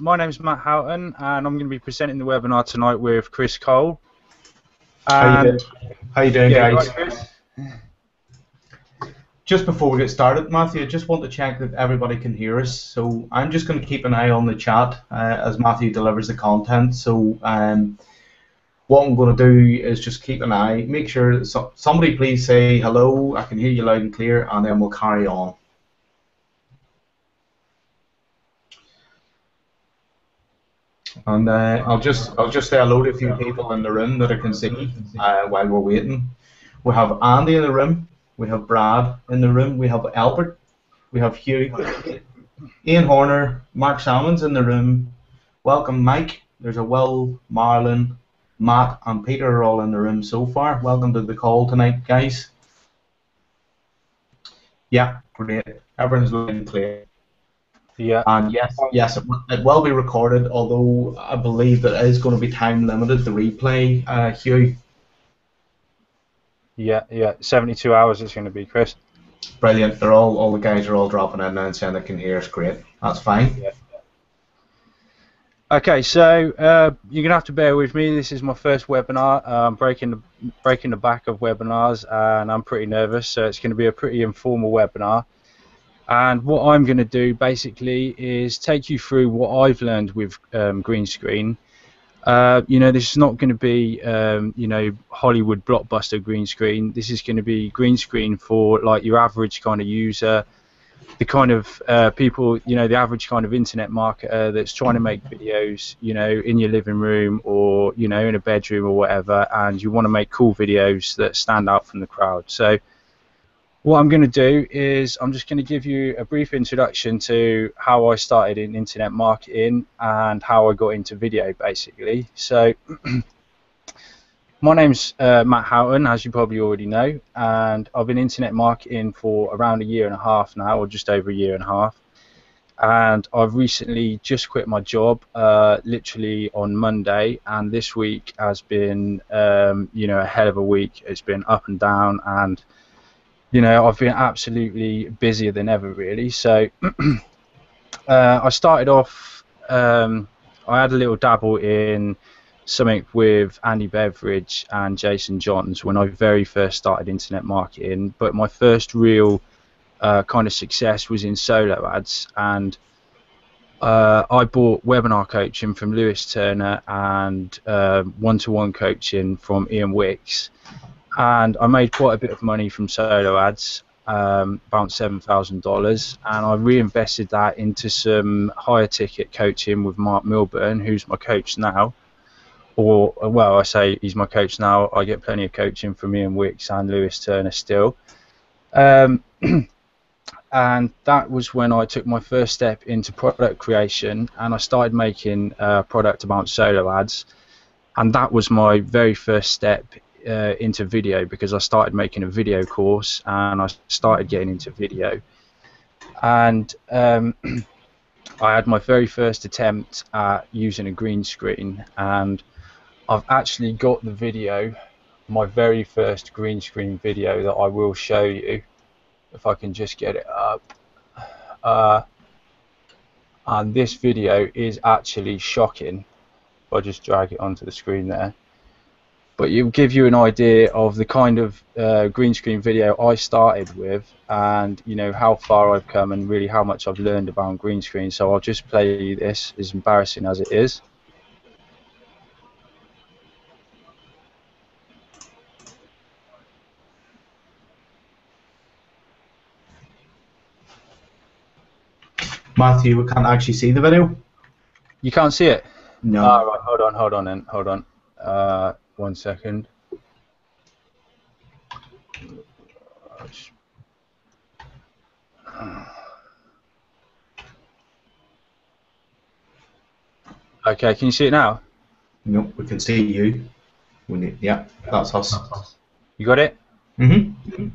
My name's Matt Houghton, and I'm going to be presenting the webinar tonight with Chris Cole. How you doing, yeah, guys? right, Chris? Just before we get started, Matthew, I just want to check that everybody can hear us. So I'm just going to keep an eye on the chat as Matthew delivers the content. So what I'm going to do is just keep an eye, make sure that somebody please say hello, I can hear you loud and clear, and then we'll carry on. And I'll just say hello to a few people in the room that I can see while we're waiting. We have Andy in the room, we have Brad in the room, we have Albert, we have Hugh, Ian Horner, Mark Salmon's in the room. Welcome, Mike. There's a Will, Marlon, Matt, and Peter are all in the room so far. Welcome to the call tonight, guys. Yeah, great. Everyone's loud and clear. Yeah. And yes, it will be recorded, although I believe that it is going to be time limited, the replay, Hugh. Yeah. 72 hours it's going to be, Chris. Brilliant. They're all the guys are all dropping in now and saying they can hear us. Great. That's fine. Yeah. Okay, so you're going to have to bear with me. This is my first webinar. I'm breaking the back of webinars, and I'm pretty nervous, so it's going to be a pretty informal webinar. And what I'm going to do basically is take you through what I've learned with green screen. This is not going to be Hollywood blockbuster green screen. This is going to be green screen for like your average kind of user, the kind of people, the average kind of internet marketer that's trying to make videos, in your living room or in a bedroom or whatever, and you want to make cool videos that stand out from the crowd. So what I'm going to do is I'm just going to give you a brief introduction to how I started in internet marketing and how I got into video, basically. So my name's Matt Houghton, as you probably already know, and I've been internet marketing for around 1.5 years now, or just over 1.5 years. And I've recently just quit my job, literally on Monday, and this week has been, a hell of a week. It's been up and down, and I've been absolutely busier than ever, really. So I started off, I had a little dabble in something with Andy Beveridge and Jason Johns when I very first started internet marketing, but my first real kind of success was in solo ads, and I bought webinar coaching from Lewis Turner and one-to-one coaching from Ian Wicks. And I made quite a bit of money from solo ads, about $7,000, and I reinvested that into some higher ticket coaching with Mark Milburn, who's my coach now. Or, well, I say he's my coach now. I get plenty of coaching from Ian Wicks and Lewis Turner still. And that was when I took my first step into product creation, and I started making a product about solo ads. And that was my very first step into video, because I started making a video course and I started getting into video. And I had my very first attempt at using a green screen, and I've actually got the video, my very first green screen video, that I will show you if I can just get it up. And this video is actually shocking. If I just drag it onto the screen there. But it'll give you an idea of the kind of green screen video I started with, and how far I've come and really how much I've learned about green screen. So I'll just play you this, as embarrassing as it is. Matthew, we can't actually see the video. You can't see it? No. Right, hold on. 1 second. Okay, can you see it now? No, we can see you. Yeah, that's us. You got it? Mm-hmm.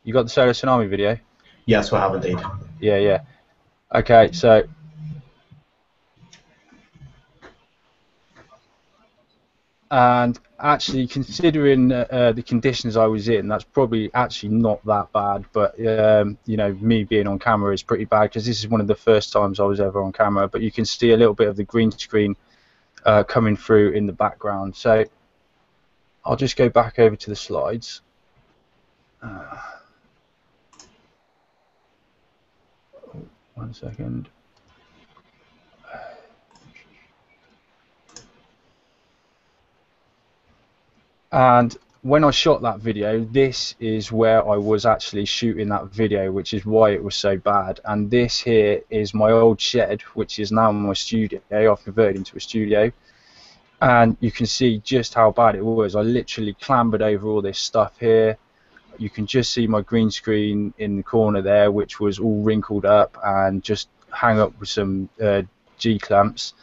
You got the Solar Tsunami video? Yes, we have indeed. Yeah. Okay, so And actually, considering the conditions I was in, that's probably actually not that bad. But you know, me being on camera is pretty bad because this is one of the first times I was ever on camera. But you can see a little bit of the green screen coming through in the background. So I'll just go back over to the slides. One second. And when I shot that video, this is where I was actually shooting that video, which is why it was so bad. And this here is my old shed, which is now my studio. I've converted into a studio. And you can see just how bad it was. I literally clambered over all this stuff here. You can just see my green screen in the corner there, which was all wrinkled up and just hang up with some G-clamps.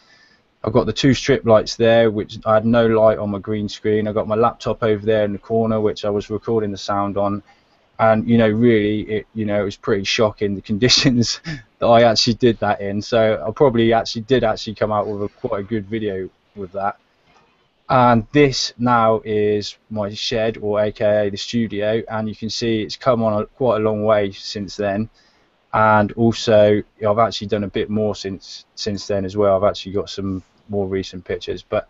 I've got the 2 strip lights there, which I had no light on my green screen. I got my laptop over there in the corner, which I was recording the sound on. And, you know, really, it was pretty shocking, the conditions that I actually did that in. So I probably did come out with quite a good video with that. And this now is my shed, or AKA the studio. And you can see it's come on quite a long way since then. And also, I've actually done a bit more since then as well. I've actually got some more recent pictures, but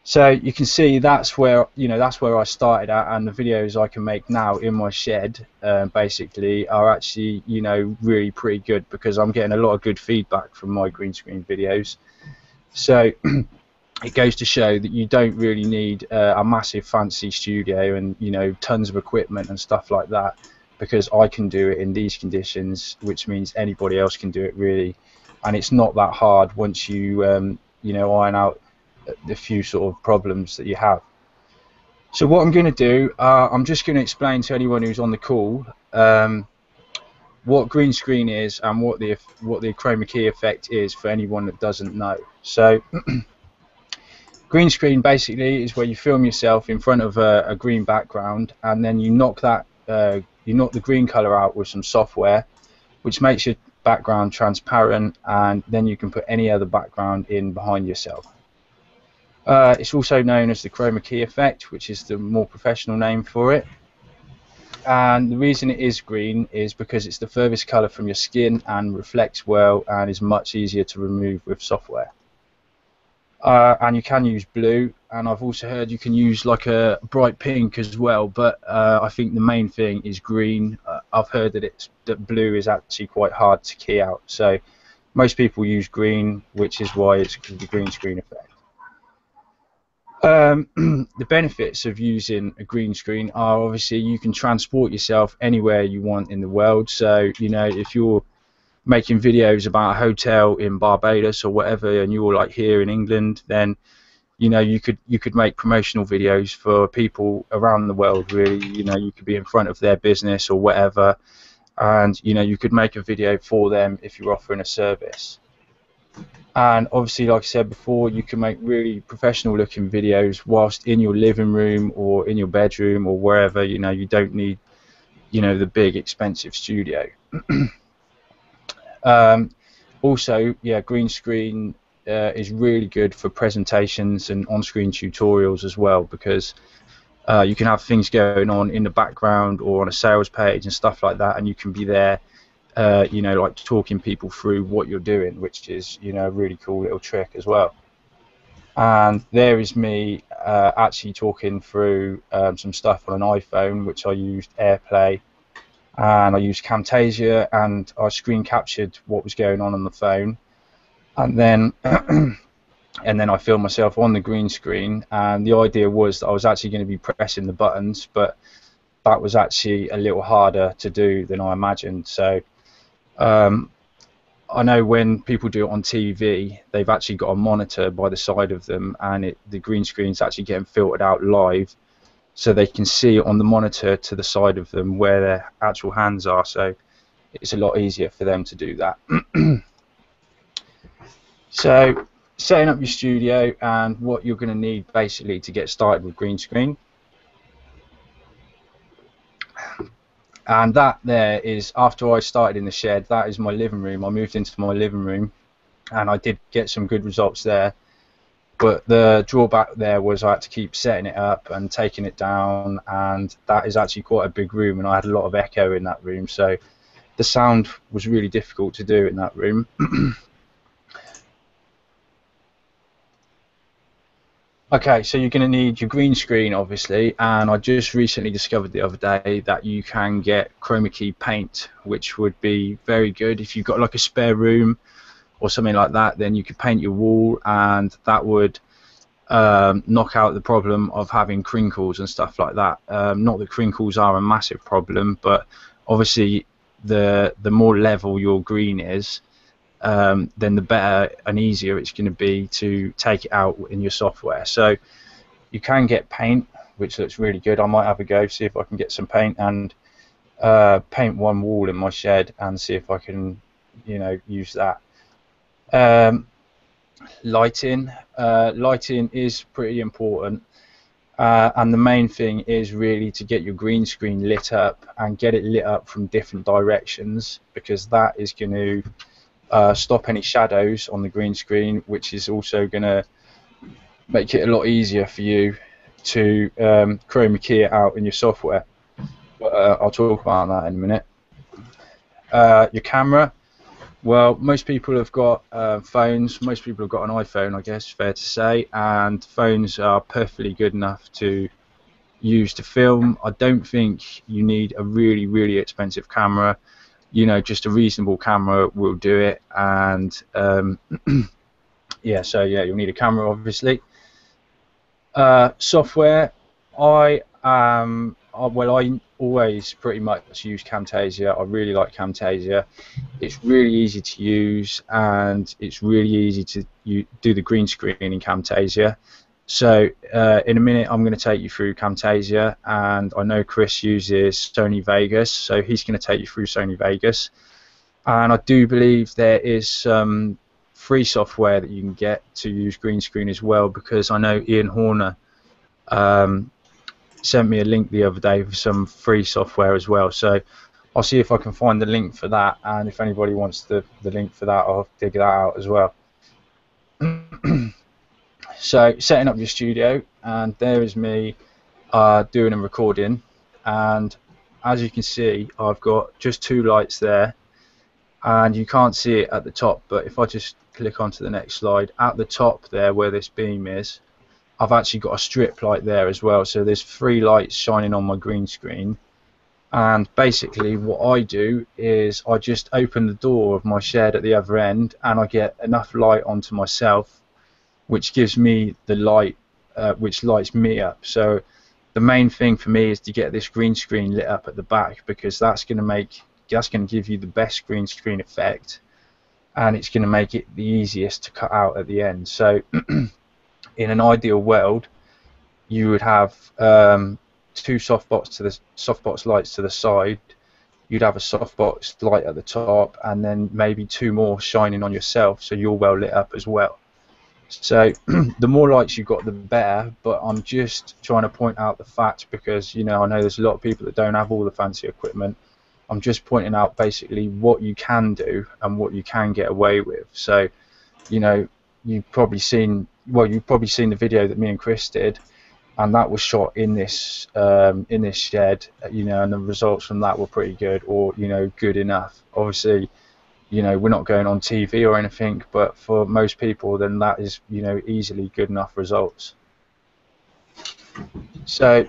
so you can see that's where I started at, and the videos I can make now in my shed basically are actually really pretty good because I'm getting a lot of good feedback from my green screen videos. So it goes to show that you don't really need a massive fancy studio and tons of equipment and stuff like that, because I can do it in these conditions, which means anybody else can do it really, and it's not that hard once you iron out the few sort of problems that you have. So what I'm going to do, I'm just going to explain to anyone who's on the call what green screen is and what the Chroma Key effect is for anyone that doesn't know. So green screen basically is where you film yourself in front of a green background, and then you knock the green color out with some software, which makes your background transparent, and then you can put any other background in behind yourself. It's also known as the Chroma Key effect, which is the more professional name for it. And the reason it is green is because it's the furthest color from your skin and reflects well and is much easier to remove with software. And you can use blue, and I've also heard you can use like a bright pink as well, but I think the main thing is green. I've heard that blue is actually quite hard to key out, so most people use green, which is why it's called the green screen effect. The benefits of using a green screen are obviously you can transport yourself anywhere you want in the world. So if you're making videos about a hotel in Barbados or whatever, and you're like here in England, then you could make promotional videos for people around the world really. You could be in front of their business or whatever, and you could make a video for them if you're offering a service. And obviously, like I said before, you can make really professional looking videos whilst in your living room or in your bedroom or wherever. You don't need the big expensive studio. Also, yeah, green screen is really good for presentations and on-screen tutorials as well, because you can have things going on in the background or on a sales page and stuff like that, and you can be there like talking people through what you're doing, which is a really cool little trick as well. And there is me actually talking through some stuff on an iPhone, which I used AirPlay, and I used Camtasia, and I screen captured what was going on the phone, and then I filmed myself on the green screen. And the idea was that I was actually going to be pressing the buttons, but that was actually a little harder to do than I imagined. So I know when people do it on TV, they've actually got a monitor by the side of them, and the green screen's actually getting filtered out live, so they can see on the monitor to the side of them where their actual hands are, so it's a lot easier for them to do that. So setting up your studio and what you're going to need basically to get started with green screen. And that there is, after I started in the shed, that is my living room. I moved into my living room, and I did get some good results there. But the drawback there was I had to keep setting it up and taking it down, and that is actually quite a big room, and I had a lot of echo in that room, so the sound was really difficult to do in that room. Okay, so you're going to need your green screen, obviously, and I just recently discovered the other day that you can get Chroma Key paint, which would be very good if you've got like a spare room or something like that. Then you could paint your wall, and that would knock out the problem of having crinkles and stuff like that. Not that crinkles are a massive problem, but obviously the more level your green is, then the better and easier it's going to be to take it out in your software. So you can get paint, which looks really good. I might have a go, see if I can get some paint and paint one wall in my shed and see if I can, you know, use that. Lighting is pretty important, and the main thing is really to get your green screen lit up and get it lit up from different directions, because that is going to stop any shadows on the green screen, which is also going to make it a lot easier for you to Chroma Key it out in your software. But I'll talk about that in a minute. Your camera. Well, most people have got phones. Most people have got an iPhone, I guess, fair to say, and phones are perfectly good enough to use to film. I don't think you need a really, really expensive camera. You know, just a reasonable camera will do it. And yeah, so yeah, you'll need a camera, obviously. Software. I always pretty much use Camtasia. I really like Camtasia. It's really easy to use, and it's really easy to do the green screen in Camtasia. So in a minute I'm going to take you through Camtasia, and I know Chris uses Sony Vegas, so he's going to take you through Sony Vegas. And I do believe there is some free software that you can get to use green screen as well, because I know Ian Horner sent me a link the other day for some free software as well, so I'll see if I can find the link for that, and if anybody wants the link for that, I'll dig that out as well. So setting up your studio, and there is me doing a recording, and as you can see I've got just two lights there, and you can't see it at the top, but if I just click onto the next slide, at the top there where this beam is, I've actually got a strip light there as well, so there's three lights shining on my green screen. And basically what I do is I just open the door of my shed at the other end, and I get enough light onto myself, which gives me the light which lights me up. So the main thing for me is to get this green screen lit up at the back, because that's going to give you the best green screen effect, and it's going to make it the easiest to cut out at the end. So in an ideal world, you would have two softbox lights to the side. You'd have a softbox light at the top, and then maybe two more shining on yourself, so you're well lit up as well. So the more lights you've got, the better. But I'm just trying to point out the fact, because I know there's a lot of people that don't have all the fancy equipment. I'm just pointing out basically what you can do and what you can get away with. So you've probably seen the video that me and Chris did, and that was shot in this shed, and the results from that were pretty good, or good enough. Obviously, we're not going on TV or anything, but for most people, then that is easily good enough results. So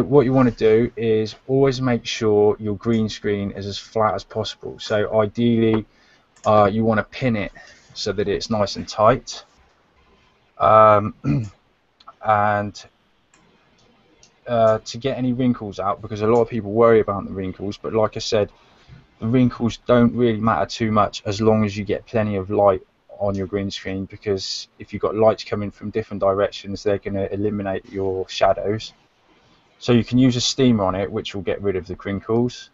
what you want to do is always make sure your green screen is as flat as possible. So ideally, you want to pin it so that it's nice and tight, and to get any wrinkles out, because a lot of people worry about the wrinkles, but like I said, the wrinkles don't really matter too much as long as you get plenty of light on your green screen, because if you've got lights coming from different directions, they're going to eliminate your shadows. So you can use a steamer on it, which will get rid of the crinkles.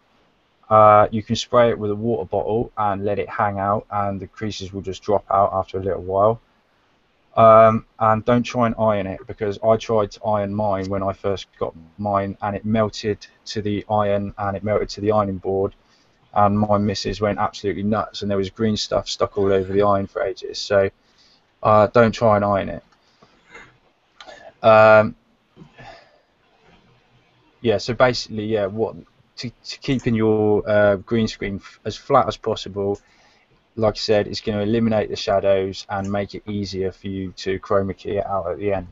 You can spray it with a water bottle and let it hang out, and the creases will just drop out after a little while. And don't try and iron it, because I tried to iron mine when I first got mine, and it melted to the iron, and it melted to the ironing board, and my missus went absolutely nuts, and there was green stuff stuck all over the iron for ages. So don't try and iron it. Yeah, so basically, yeah, to keeping your green screen as flat as possible, like I said, it's going to eliminate the shadows and make it easier for you to chroma key it out at the end.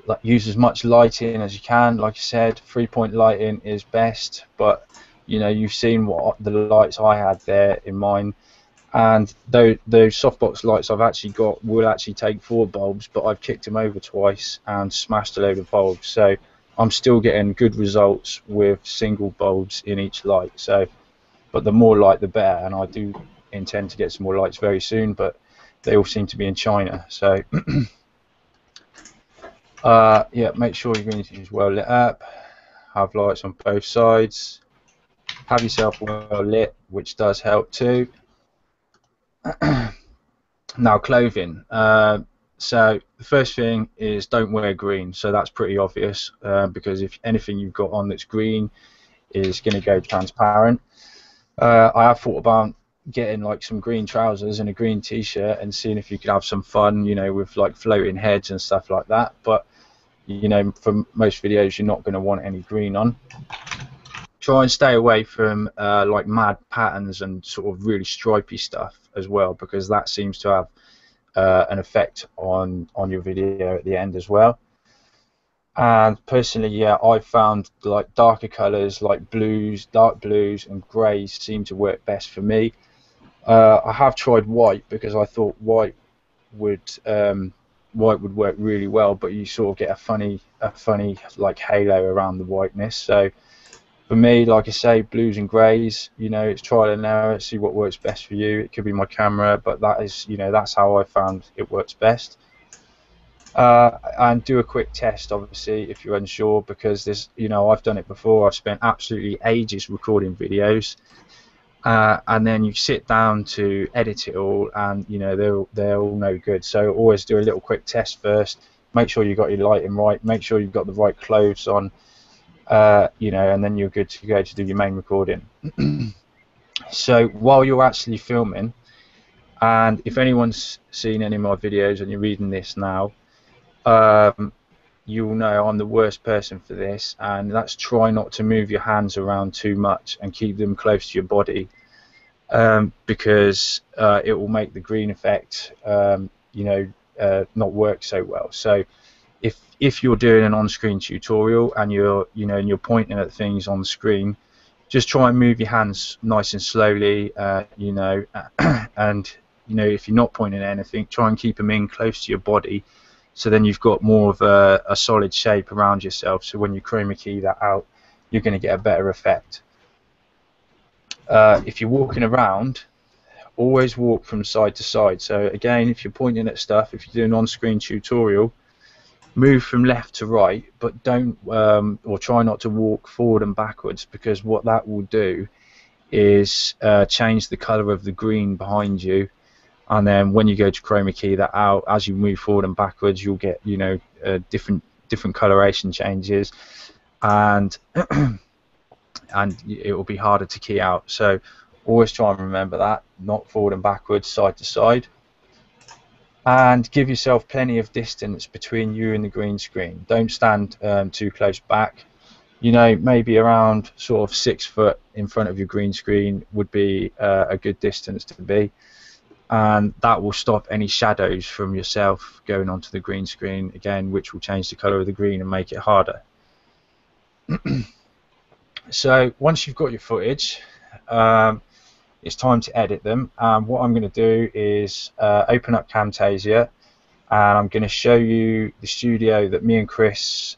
Like, use as much lighting as you can. Like I said, 3-point lighting is best, but you know, you've seen what the lights I had there in mine, and those softbox lights I've actually got will actually take 4 bulbs, but I've kicked them over twice and smashed a load of bulbs, so I'm still getting good results with single bulbs in each light. So, but the more light the better, and I do intend to get some more lights very soon, but they all seem to be in China. So yeah, make sure your green is well lit up, have lights on both sides, have yourself well lit, which does help too. Now, clothing. So the first thing is don't wear green. So that's pretty obvious, because if anything you've got on that's green is going to go transparent. I have thought about getting like some green trousers and a green t-shirt and seeing if you could have some fun, you know, with like floating heads and stuff like that. But you know, for most videos, you're not going to want any green on. Try and stay away from like mad patterns and sort of really stripy stuff as well, because that seems to have an effect on your video at the end as well. And personally, yeah, I've found like darker colors like blues, dark blues and greys seem to work best for me. I have tried white because I thought white would work really well, but you sort of get a funny like halo around the whiteness. So for me, like I say, blues and greys, you know, it's trial and error, see what works best for you. It could be my camera, but that is, you know, that's how I found it works best. And do a quick test, obviously, if you're unsure, because there's, you know, I've done it before. I've spent absolutely ages recording videos, and then you sit down to edit it all, and you know they're all no good. So always do a little quick test first. Make sure you got your lighting right. Make sure you've got the right clothes on. You know, and then you're good to go to do your main recording. So while you're actually filming, and if anyone's seen any of my videos and you're reading this now, you'll know I'm the worst person for this, and that's try not to move your hands around too much and keep them close to your body, because it will make the green effect, you know, not work so well. So if you're doing an on-screen tutorial and you're pointing at things on the screen, just try and move your hands nice and slowly, you know, and you know, if you're not pointing at anything, try and keep them in close to your body, so then you've got more of a solid shape around yourself, so when you chroma key that out, you're going to get a better effect. If you're walking around, always walk from side to side. So again, if you're pointing at stuff, if you do an on-screen tutorial, move from left to right, but don't or try not to walk forward and backwards, because what that will do is change the color of the green behind you, and then when you go to chroma key that out, as you move forward and backwards, you'll get, you know, different coloration changes, and and it will be harder to key out. So always try and remember that, not forward and backwards, side to side. And give yourself plenty of distance between you and the green screen. Don't stand too close back. You know, maybe around sort of 6 foot in front of your green screen would be a good distance to be, and that will stop any shadows from yourself going onto the green screen again, which will change the color of the green and make it harder. So once you've got your footage, it's time to edit them. What I'm going to do is open up Camtasia, and I'm going to show you the studio that me and Chris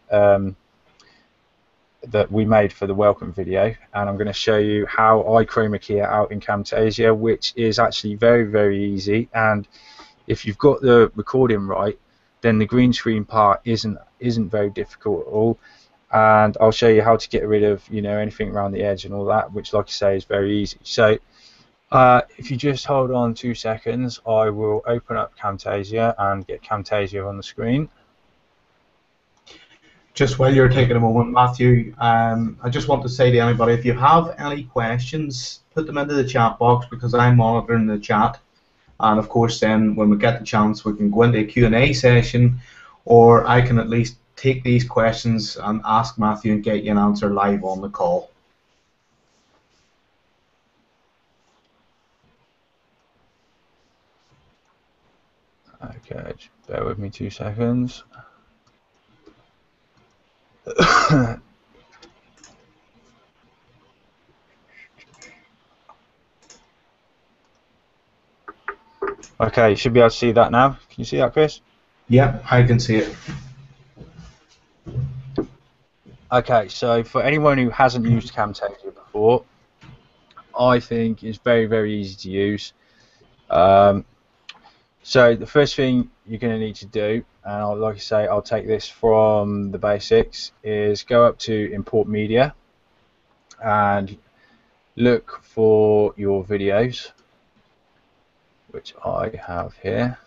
that we made for the welcome video, and I'm going to show you how I chroma key it out in Camtasia, which is actually very easy. And if you've got the recording right, then the green screen part isn't very difficult at all. And I'll show you how to get rid of, you know, anything around the edge and all that, which, like I say, is very easy. So if you just hold on 2 seconds, I will open up Camtasia and get Camtasia on the screen. Just while you're taking a moment, Matthew, I just want to say to anybody, if you have any questions, put them into the chat box, because I'm monitoring the chat. and of course then when we get the chance we can go into a Q&A session, or I can at least take these questions and ask Matthew and get you an answer live on the call. Okay, just bear with me 2 seconds. Okay, you should be able to see that now. Can you see that, Chris? Yeah, I can see it. Okay, so for anyone who hasn't used Camtasia before, I think it's very, very easy to use. So the first thing you're going to need to do, and like I say, I'll take this from the basics, is go up to import media and look for your videos, which I have here.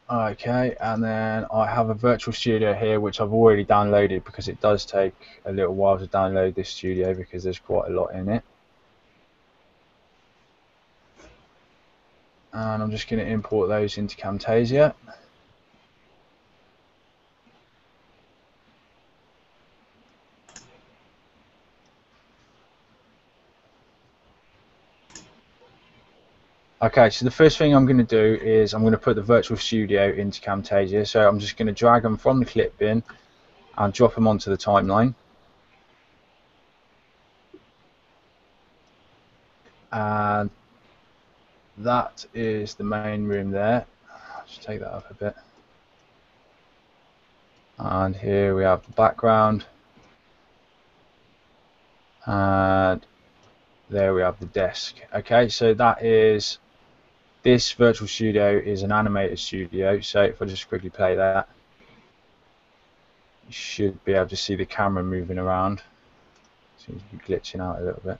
Okay, and then I have a virtual studio here which I've already downloaded, because it does take a little while to download this studio because there's quite a lot in it. And I'm just going to import those into Camtasia. Okay, so the first thing I'm going to do is I'm going to put the virtual studio into Camtasia. So I'm just going to drag them from the clip bin and drop them onto the timeline. And that is the main room there. I'll just take that up a bit. And here we have the background. And there we have the desk. Okay, so that is, this virtual studio is an animated studio. So if I just quickly play that, you should be able to see the camera moving around. Seems to be glitching out a little bit.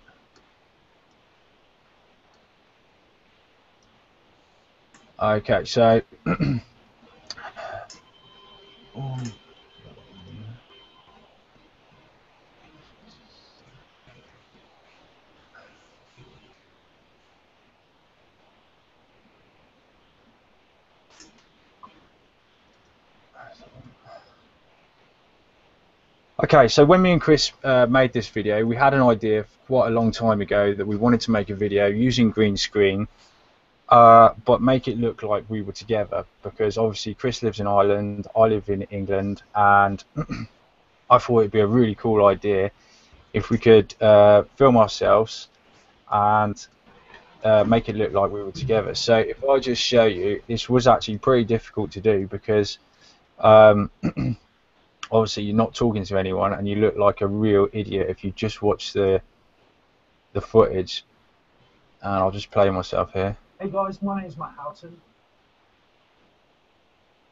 Okay, so okay, so when me and Chris made this video, we had an idea quite a long time ago that we wanted to make a video using green screen, but make it look like we were together, because obviously Chris lives in Ireland, I live in England, and I thought it'd be a really cool idea if we could film ourselves and make it look like we were together. So if I just show you, this was actually pretty difficult to do, because obviously you're not talking to anyone and you look like a real idiot if you just watch the footage. And I'll just play myself here. Hey guys, my name is Matt Houghton.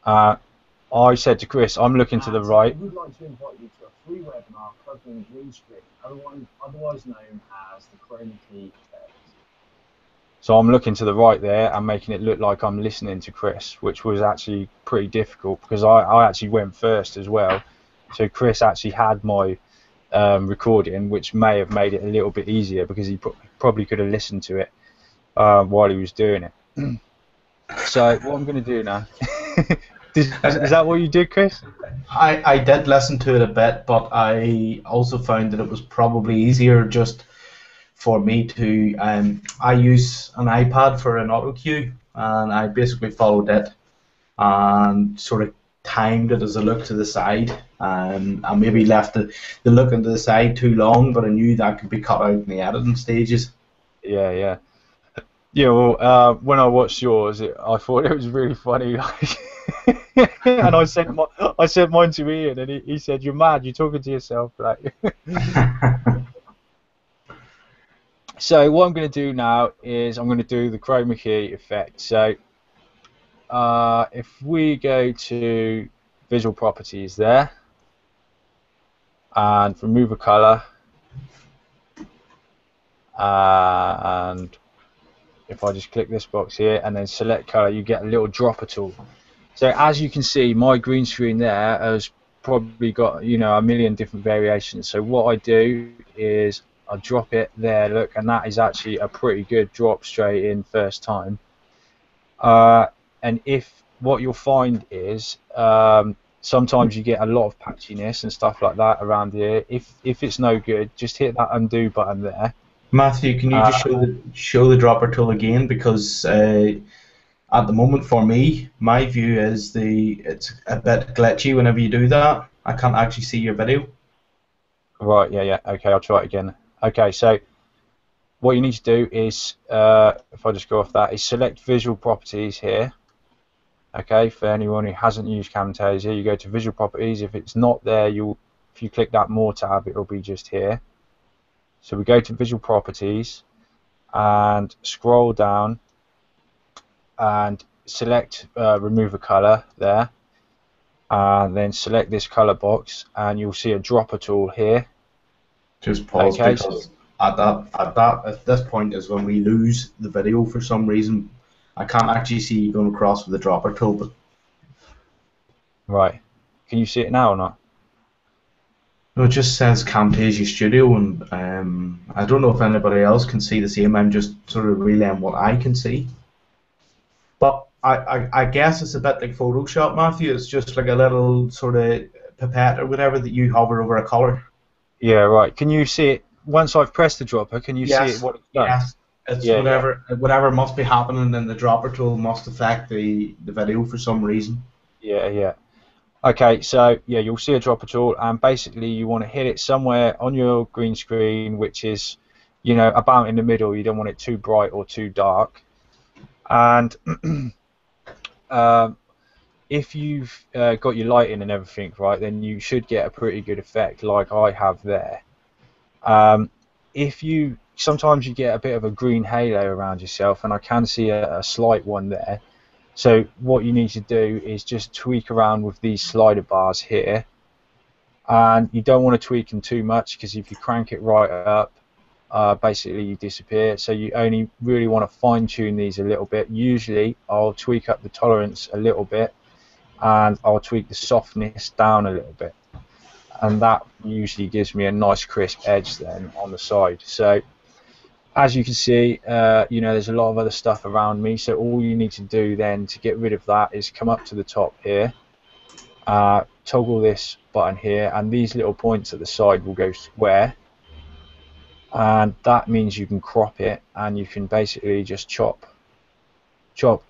I said to Chris, I'm looking to the right. I would like to invite you to a free webinar covering green screen, otherwise known as the Chroma Key effect. So I'm looking to the right there and making it look like I'm listening to Chris, which was actually pretty difficult because I actually went first as well. So Chris actually had my recording, which may have made it a little bit easier because he probably could have listened to it while he was doing it. So what I'm going to do now, is that what you did, Chris? I did listen to it a bit, but I also found that it was probably easier just for me to, I use an iPad for an auto cue, and I basically followed it and sort of timed it as I looked to the side, and I maybe left the looking to the side too long, but I knew that could be cut out in the editing stages. Yeah. Yeah, well, when I watched yours, I thought it was really funny. And I sent mine to Ian, and he said, "You're mad. You're talking to yourself." Like. So what I'm going to do now is I'm going to do the Chroma Key effect. So if we go to Visual Properties there and remove a color, and if I just click this box here and then select color, you get a little dropper tool. So as you can see, my green screen there has probably got, you know, a million different variations. So what I do is I drop it there, look, and that is actually a pretty good drop straight in first time. And if what you'll find is sometimes you get a lot of patchiness and stuff like that around here. If it's no good, just hit that undo button there. Matthew, can you just show the dropper tool again? Because at the moment, for me, my view is it's a bit glitchy whenever you do that. I can't actually see your video. Right, yeah, okay, I'll try it again. Okay, so what you need to do is, if I just go off that, is select visual properties here. Okay, for anyone who hasn't used Camtasia, you go to visual properties. If it's not there, if you click that more tab, it'll be just here. So we go to visual properties and scroll down and select remove a color there, and then select this color box, and you'll see a dropper tool here. Just pause, okay, because at this point is when we lose the video for some reason. I can't actually see you going across with the dropper tool, but right. Can you see it now or not? No, it just says Camtasia Studio, and I don't know if anybody else can see the same. I'm just sort of relaying what I can see. But I guess it's a bit like Photoshop, Matthew. It's just like a little sort of pipette or whatever that you hover over a color. Yeah, right. Can you see it once I've pressed the dropper? Can you see it? What it's done? Yes. It's whatever must be happening, and the dropper tool must affect the video for some reason. Yeah. Okay, so yeah, you'll see a dropper tool, and basically you want to hit it somewhere on your green screen, which is, you know, about in the middle. You don't want it too bright or too dark. And if you've got your lighting and everything right, then you should get a pretty good effect, like I have there. Sometimes you get a bit of a green halo around yourself, and I can see a slight one there. So what you need to do is just tweak around with these slider bars here, and you don't want to tweak them too much, because if you crank it right up, basically you disappear. So you only really want to fine tune these a little bit. Usually I'll tweak up the tolerance a little bit, and I'll tweak the softness down a little bit, and that usually gives me a nice crisp edge then on the side. So as you can see, you know, there's a lot of other stuff around me, so all you need to do then to get rid of that is come up to the top here, toggle this button here, and these little points at the side will go square, and that means you can crop it, and you can basically just chop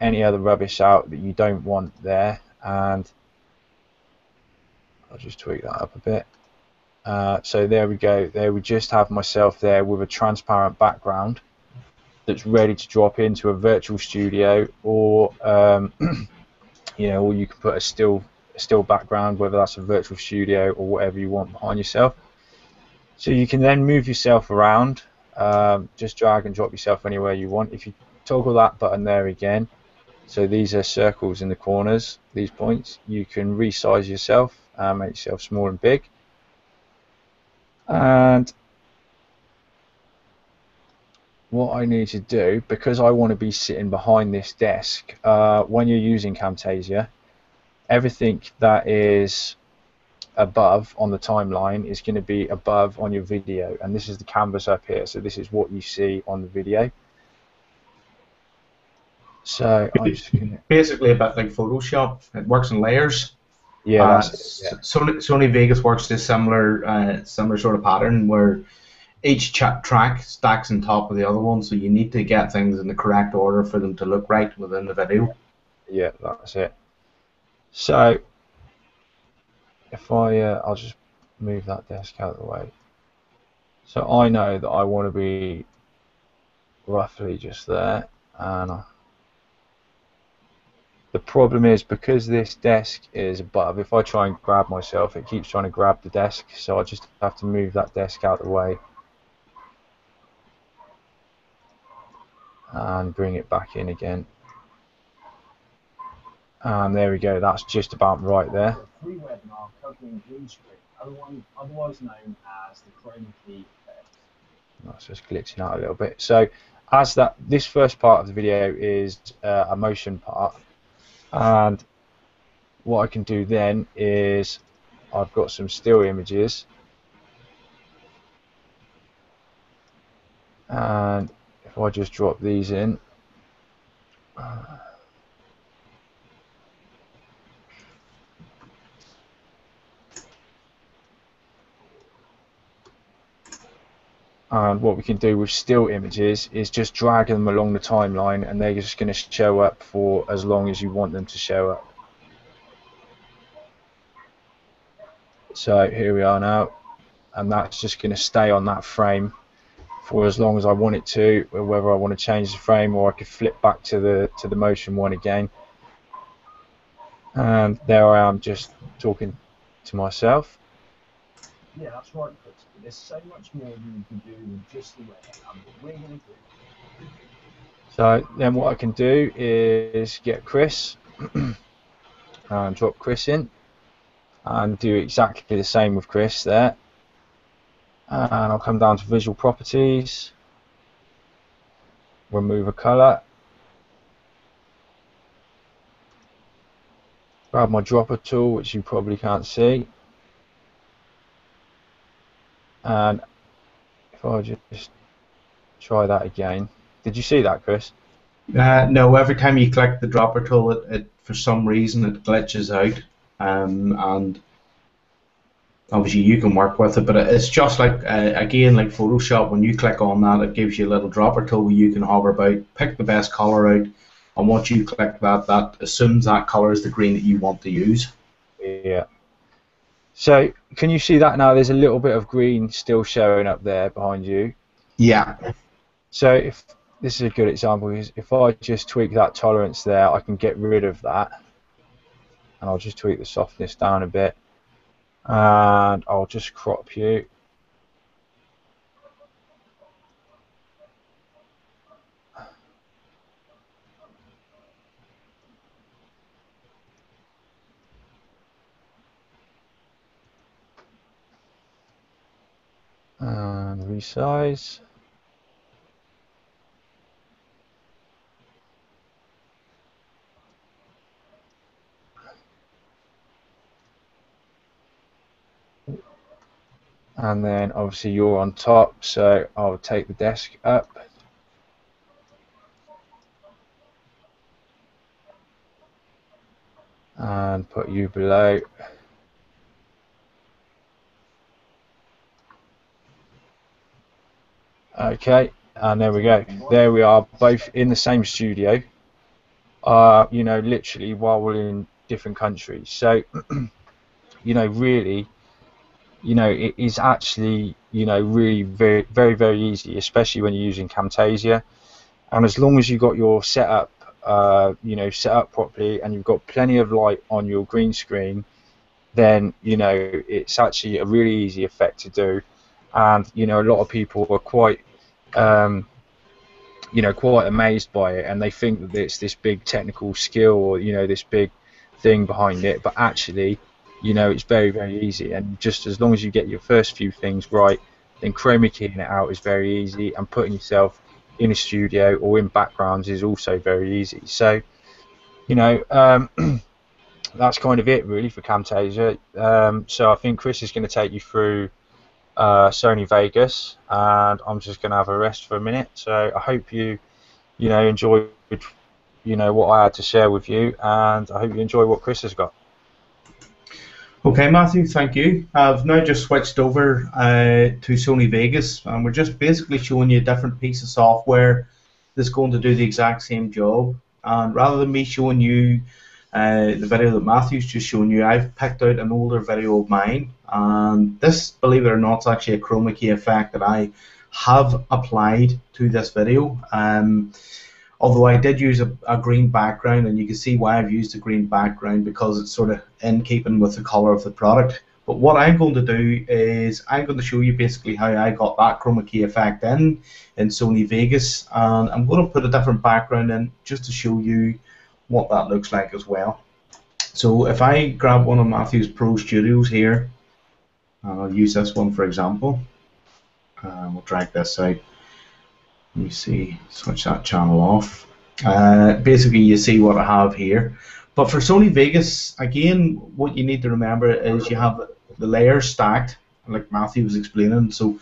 any other rubbish out that you don't want there. And I'll just tweak that up a bit. So there we go. There we just have myself there with a transparent background that's ready to drop into a virtual studio, or you know, or you can put a still background, whether that's a virtual studio or whatever you want behind yourself. So you can then move yourself around, just drag and drop yourself anywhere you want. If you toggle that button there again, so these are circles in the corners, these points, you can resize yourself and make yourself small and big. And what I need to do, because I want to be sitting behind this desk, when you're using Camtasia, everything that is above on the timeline is going to be above on your video, and this is the canvas up here, so this is what you see on the video. So I'm just gonna... basically a bit like Photoshop. It works in layers. Yeah, that's it, yeah. Sony Vegas works this similar sort of pattern where each track stacks on top of the other one, so you need to get things in the correct order for them to look right within the video. Yeah, that's it. So if I'll just move that desk out of the way. So I know that I want to be roughly just there, and the problem is, because this desk is above, if I try and grab myself, it keeps trying to grab the desk, so I just have to move that desk out of the way and bring it back in again. And there we go, that's just about right there. A free webinar covering green screen, otherwise known as the Chroma Key effect. That's just glitching out a little bit. So as that this first part of the video is a motion part, and what I can do then is I've got some still images, and if I just drop these in, and what we can do with still images is just drag them along the timeline, and they're just going to show up for as long as you want them to show up. So here we are now, and that's just going to stay on that frame for as long as I want it to, or whether I want to change the frame, or I could flip back to the motion one again. And there I am, just talking to myself. Yeah, that's right, Chris. But there's so much more you can do with just the webcam. We're going to do. So then what I can do is get Chris and drop Chris in, and do exactly the same with Chris there. And I'll come down to visual properties, remove a color, grab my dropper tool, which you probably can't see, and if I just try that again. Did you see that, Chris? No, every time you click the dropper tool, it for some reason it glitches out, and obviously you can work with it, but it's just like, again, like Photoshop, when you click on that, it gives you a little dropper tool where you can hover about, pick the best color out, and once you click that, that assumes that color is the green that you want to use. Yeah. So can you see that now? There's a little bit of green still showing up there behind you. Yeah. So if this is a good example, is if I just tweak that tolerance there, I can get rid of that, and I'll just tweak the softness down a bit, and I'll just crop you. And resize. And then obviously you're on top, so I'll take the desk up. And put you below. Okay, and there we go. There we are, both in the same studio. You know, literally while we're in different countries. So, you know, really, you know, it is actually, you know, really very easy, especially when you're using Camtasia. And as long as you got your setup, you know, set up properly, and you've got plenty of light on your green screen, then, you know, it's actually a really easy effect to do. And, you know, a lot of people are quite, you know, quite amazed by it, and they think that it's this big technical skill, or, you know, this big thing behind it. But actually, you know, it's very easy, and just as long as you get your first few things right, then chroma keying it out is very easy, and putting yourself in a studio or in backgrounds is also very easy. So, you know, that's kind of it really for Camtasia. So I think Chris is going to take you through Sony Vegas, and I'm just going to have a rest for a minute. So I hope you know, enjoyed, you know, what I had to share with you, and I hope you enjoy what Chris has got. Okay, Matthew, thank you. I've now just switched over to Sony Vegas, and we're just basically showing you a different piece of software that's going to do the exact same job. And rather than me showing you the video that Matthew's just shown you, I've picked out an older video of mine, and this, believe it or not, is actually a chroma key effect that I have applied to this video. Although I did use a green background, and you can see why I've used a green background, because it's sort of in keeping with the color of the product. But what I'm going to do is I'm going to show you basically how I got that chroma key effect in Sony Vegas, and I'm going to put a different background in just to show you what that looks like as well. So if I grab one of Matthew's Pro Studios here, and I'll use this one for example, we'll drag this out. Let me see, switch that channel off. Basically, you see what I have here. But for Sony Vegas, again, what you need to remember is you have the layers stacked, like Matthew was explaining. So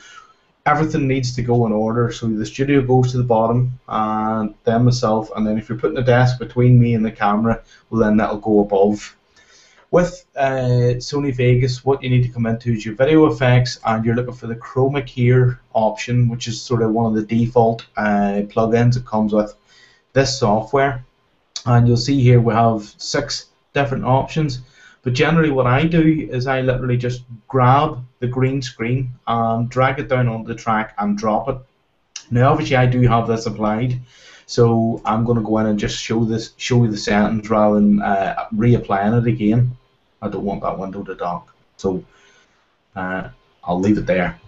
everything needs to go in order. So the studio goes to the bottom, and then myself, and then if you're putting a desk between me and the camera, well, then that'll go above. With Sony Vegas, what you need to come into is your video effects, and you're looking for the Chroma Key option, which is sort of one of the default plugins that comes with this software. And you'll see here we have 6 different options. But generally what I do is I literally just grab the green screen and drag it down onto the track and drop it. Now obviously I do have this applied, so I'm going to go in and just show you the settings rather than reapplying it again. I don't want that window to dock, so I'll leave it there.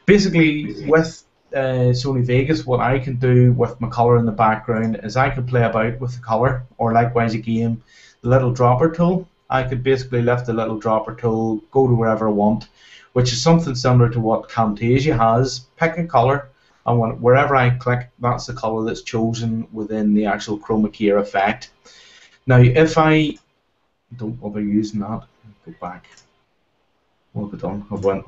Basically with Sony Vegas, what I can do with my color in the background is I can play about with the color, or likewise again the little dropper tool. I could basically lift the little dropper tool, go to wherever I want, which is something similar to what Camtasia has. Pick a color, and wherever I click, that's the color that's chosen within the actual Chroma Key effect. Now, if I don't bother using that, go back. What have I done? I went.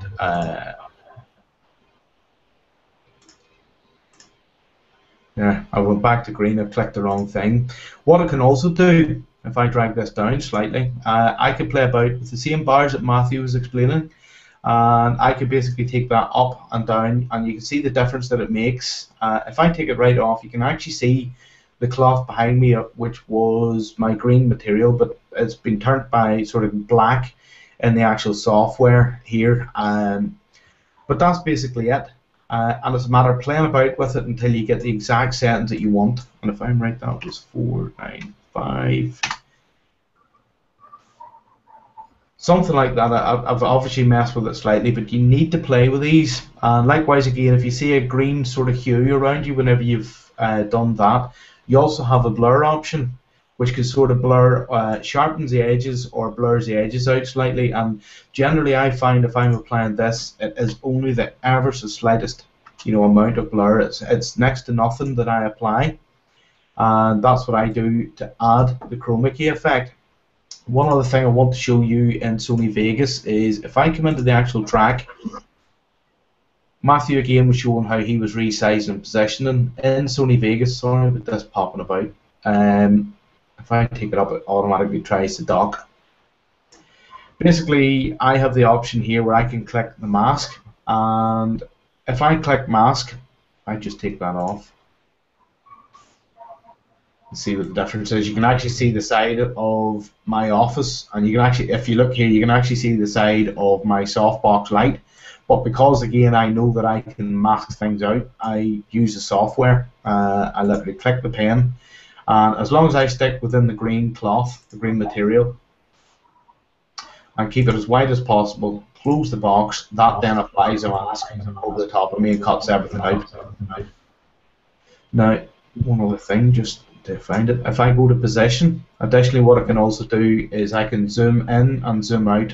Yeah, I went back to green. I clicked the wrong thing. What I can also do, if I drag this down slightly, I could play about with the same bars that Matthew was explaining, and I could basically take that up and down, and you can see the difference that it makes. If I take it right off, you can actually see the cloth behind me, which was my green material, but it's been turned by sort of black in the actual software here. But that's basically it. And it's a matter of playing about with it until you get the exact settings that you want. And if I'm right, that was 495. Something like that. I've obviously messed with it slightly, but you need to play with these. And likewise, again, if you see a green sort of hue around you whenever you've done that, you also have a blur option, which can sort of blur, sharpens the edges or blurs the edges out slightly. And generally, I find if I'm applying this, it is only the ever so slightest, amount of blur. It's next to nothing that I apply, and that's what I do to add the Chroma Key effect. One other thing I want to show you in Sony Vegas is if I come into the actual track, Matthew again was showing how he was resizing and positioning in Sony Vegas. Sorry about this popping about. If I take it up, it automatically tries to dock. Basically, I have the option here where I can click the mask, and if I click mask, I just take that off. See what the difference is. You can actually see the side of my office, and you can actually, if you look here, you can actually see the side of my softbox light. But because again I know that I can mask things out, I use the software. I literally click the pen, and as long as I stick within the green cloth, the green material, and keep it as wide as possible, close the box, that then applies a mask over the top of me and cuts everything out. Now, one other thing, just to find it, if I go to position, additionally what I can also do is I can zoom in and zoom out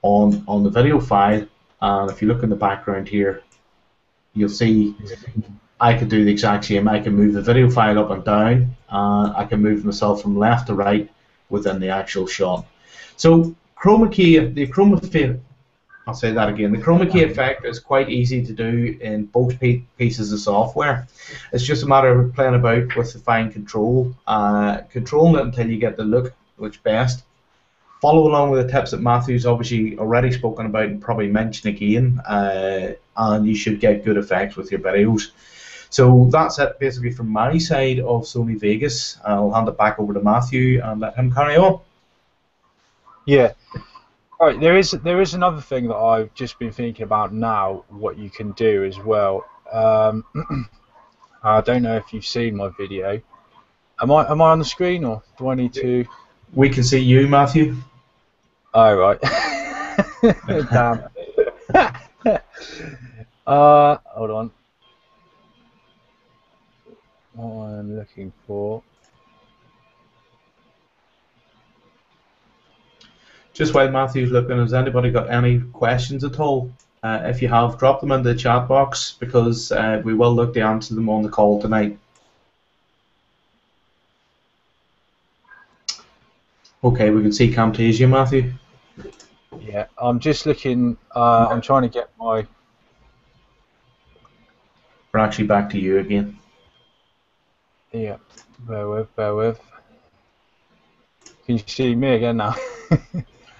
on the video file, and if you look in the background here, you'll see I can do the exact same. I can move the video file up and down, I can move myself from left to right within the actual shot. So Chroma Key, I'll say that again, the Chroma Key effect is quite easy to do in both pieces of software. It's just a matter of playing about with the fine control, controlling it until you get the look which best. Follow along with the tips that Matthew's obviously already spoken about and probably mention again, and you should get good effects with your videos. So that's it basically from my side of Sony Vegas. I'll hand it back over to Matthew and let him carry on. Yeah. Right, there is another thing that I've just been thinking about now, what you can do as well. I don't know if you've seen my video. Am I on the screen, or do I need to? We can see you, Matthew. Oh, right. Damn. Hold on. What I'm looking for. Just while Matthew's looking, has anybody got any questions at all? If you have, drop them in the chat box because we will look to answer them on the call tonight. Okay, we can see Camtasia, Matthew. Yeah, I'm just looking. I'm trying to get my. We're actually back to you again. Yeah, bear with. Can you see me again now?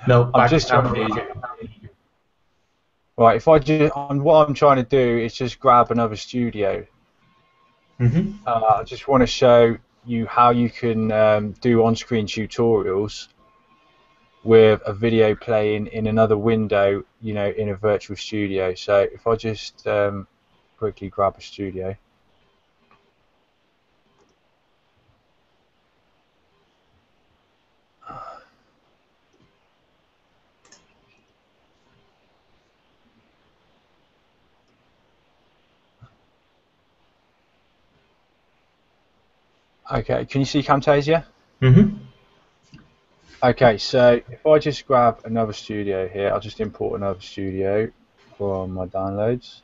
No, back I'm just to trying Camtasia. Right, if I just, what I'm trying to do is just grab another studio. I just want to show you how you can do on-screen tutorials with a video playing in another window, you know, in a virtual studio. So if I just quickly grab a studio. Okay, can you see Camtasia? Okay, so if I just grab another studio here, I'll just import another studio from my downloads.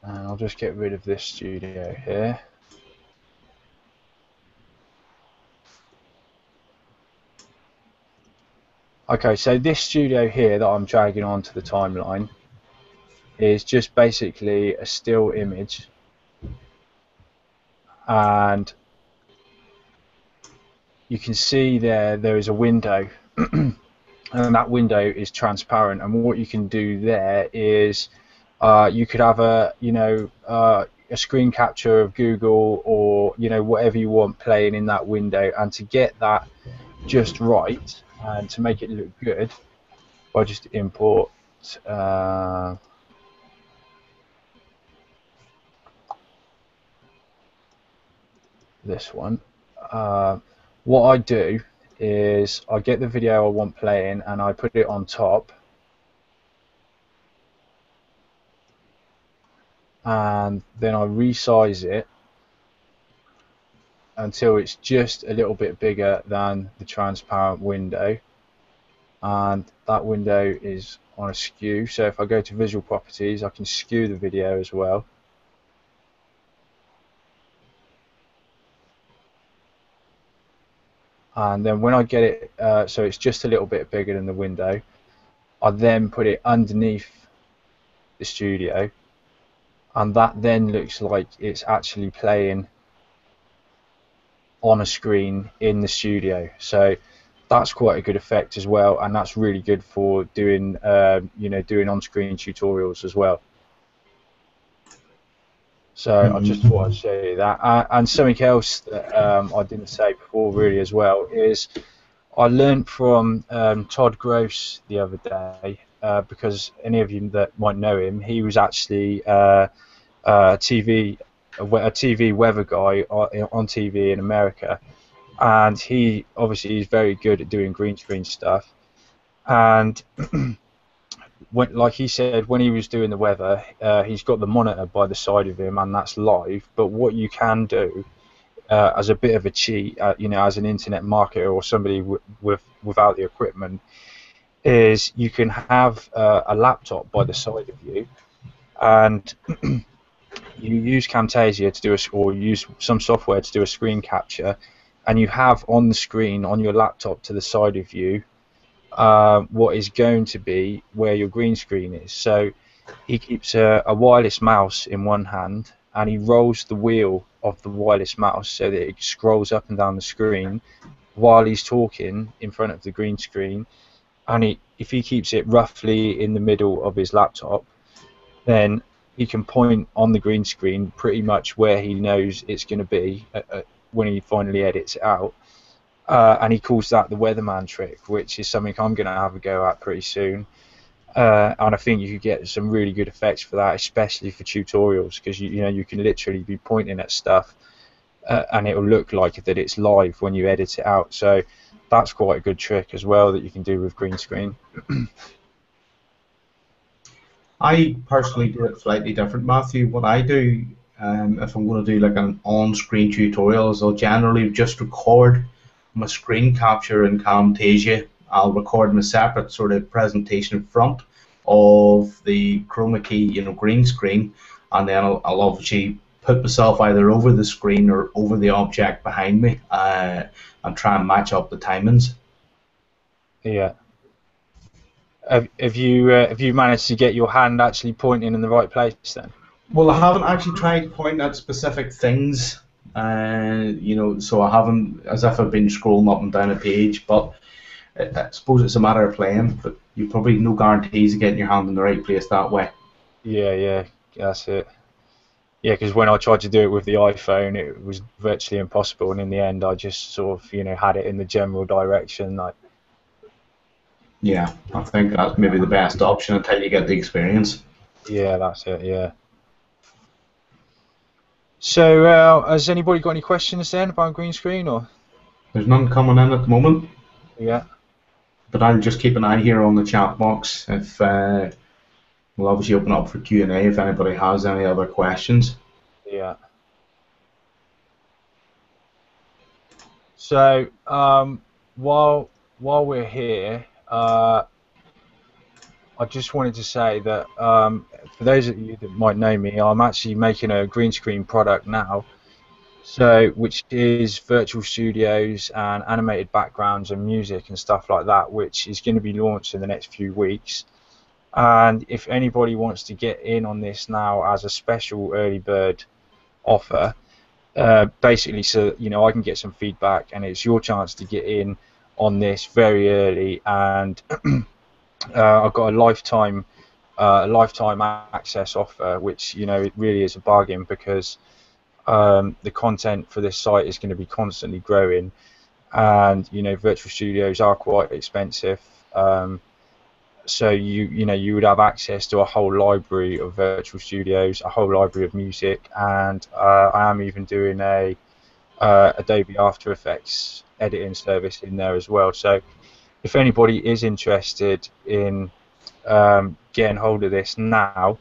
And I'll just get rid of this studio here. Okay, so this studio here that I'm dragging onto the timeline is just basically a still image, and you can see there is a window and that window is transparent, and what you can do there is you could have a a screen capture of Google or whatever you want playing in that window, and to get that just right and to make it look good, I just import this one. What I do is I get the video I want playing and I put it on top, and then I resize it until it's just a little bit bigger than the transparent window, and that window is on a skew. So if I go to visual properties, I can skew the video as well. And then when I get it so it's just a little bit bigger than the window, I then put it underneath the studio, and that then looks like it's actually playing on a screen in the studio. So that's quite a good effect as well, and that's really good for doing doing on-screen tutorials as well. So I just thought I'd show you that. And something else that I didn't say before really as well is I learned from Todd Gross the other day, because any of you that might know him, he was actually a TV weather guy on TV in America, and he obviously is very good at doing green screen stuff. And like he said, when he was doing the weather, he's got the monitor by the side of him, and that's live. But what you can do as a bit of a cheat, as an internet marketer or somebody without the equipment, is you can have a laptop by the side of you, and you use Camtasia to do or use some software to do a screen capture, and you have on the screen on your laptop to the side of you what is going to be where your green screen is. So he keeps a wireless mouse in one hand, and he rolls the wheel of the wireless mouse so that it scrolls up and down the screen while he's talking in front of the green screen. And if he keeps it roughly in the middle of his laptop, then he can point on the green screen pretty much where he knows it's going to be when he finally edits it out. And he calls that the weatherman trick, which is something I'm going to have a go at pretty soon. And I think you could get some really good effects for that, especially for tutorials, because you can literally be pointing at stuff and it will look like that it's live when you edit it out. So that's quite a good trick as well that you can do with green screen. I personally do it slightly different, Matthew. What I do, if I'm going to do like an on-screen tutorial, is I'll generally just record my screen capture in Camtasia. I'll record my separate sort of presentation in front of the Chroma Key, green screen, and then I'll obviously put myself either over the screen or over the object behind me, and try and match up the timings. Yeah. Have you managed to get your hand actually pointing in the right place then? Well, I haven't actually tried pointing at specific things, so I haven't, as if I've been scrolling up and down a page, but I suppose it's a matter of playing, but you probably no guarantees of getting your hand in the right place that way. Yeah, that's it. Yeah, because when I tried to do it with the iPhone, it was virtually impossible, and in the end, I just sort of, had it in the general direction. Yeah, I think that's maybe the best option until you get the experience. Yeah, that's it. Yeah. So, has anybody got any questions then about green screen or? There's none coming in at the moment. Yeah. But I'll just keep an eye here on the chat box. If we'll obviously open up for Q&A if anybody has any other questions. Yeah. So, while we're here, I just wanted to say that for those of you that might know me, I'm actually making a green screen product now, which is virtual studios and animated backgrounds and music and stuff like that, which is going to be launched in the next few weeks. And if anybody wants to get in on this now as a special early bird offer, basically so I can get some feedback, and it's your chance to get in on this very early, and I've got a lifetime access offer, which it really is a bargain, because the content for this site is going to be constantly growing, and virtual studios are quite expensive, so you would have access to a whole library of virtual studios, a whole library of music, and I am even doing a Adobe After Effects editing service in there as well. So if anybody is interested in getting hold of this now,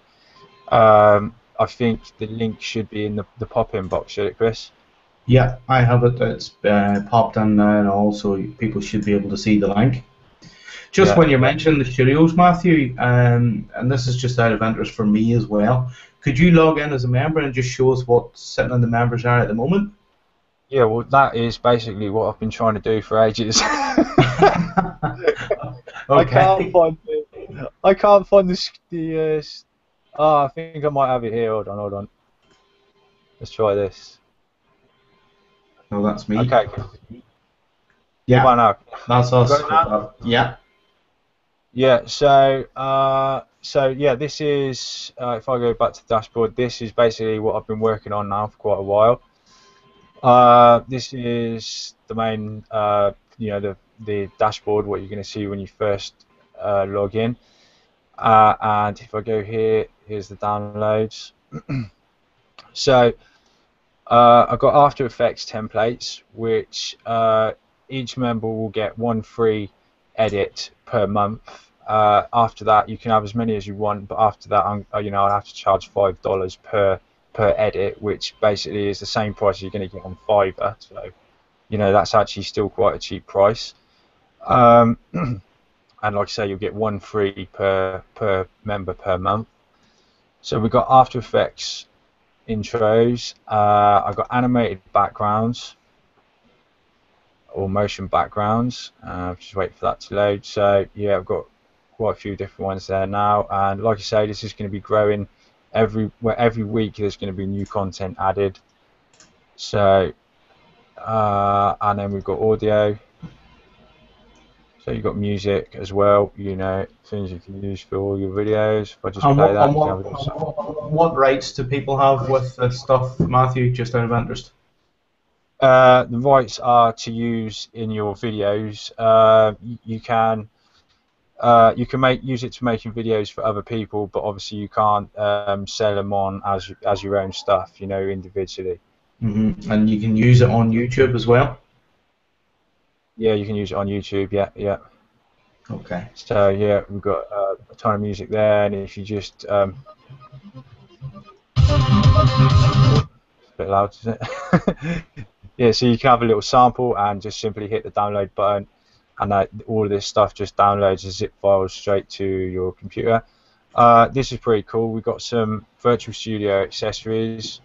I think the link should be in the pop-in box, should it, Chris? Yeah, I have it. It's popped in now, and also people should be able to see the link. Just when you mentioned the studios, Matthew, and this is just out of interest for me as well, could you log in as a member and just show us what's sitting in the members area at the moment? Yeah, well, that is basically what I've been trying to do for ages. I can't find it. I can't find the I think I might have it here. Hold on. Let's try this. No, that's me. Okay. Yeah. Come on now. That's us. Yeah. Yeah. So yeah, this is if I go back to the dashboard, this is basically what I've been working on now for quite a while. This is the main, the dashboard, what you're going to see when you first log in. And if I go here, here's the downloads. So I've got After Effects templates, which each member will get one free edit per month. After that, you can have as many as you want, but after that, I'll have to charge $5 per edit, which basically is the same price you're going to get on Fiverr. So, that's actually still quite a cheap price. And like I say, you'll get one free per member per month. So we've got After Effects intros. I've got animated backgrounds or motion backgrounds. Just wait for that to load. So yeah, I've got quite a few different ones there now. And like I say, this is going to be growing every week. There's going to be new content added. So and then we've got audio. So you've got music as well, things you can use for all your videos. If I just play that, what rights do people have with this stuff, Matthew, just out of interest? The rights are to use in your videos. You can use it to making videos for other people, but obviously you can't sell them on as your own stuff, individually. Mm-hmm. And you can use it on YouTube as well? Yeah, you can use it on YouTube, yeah. Okay. So yeah, we've got a ton of music there, and if you just it's a bit loud, isn't it? Yeah, so you can have a little sample and just simply hit the download button, and all of this stuff just downloads as zip files straight to your computer. This is pretty cool. We've got some virtual studio accessories.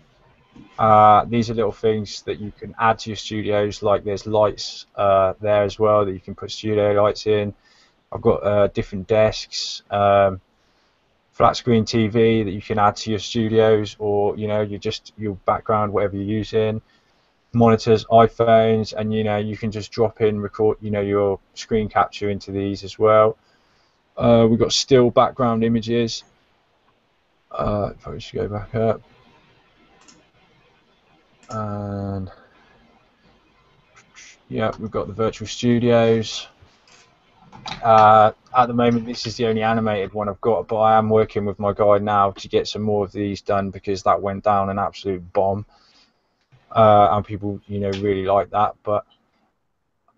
These are little things that you can add to your studios, like there's lights there as well that you can put studio lights in. I've got different desks, flat screen TV that you can add to your studios, or your background, whatever you're using. Monitors, iPhones, and you can just drop in, record your screen capture into these as well. We've got still background images. If I just go back up, and yeah, we've got the virtual studios. At the moment, this is the only animated one I've got, but I am working with my guy now to get some more of these done, because that went down an absolute bomb, and people really like that. But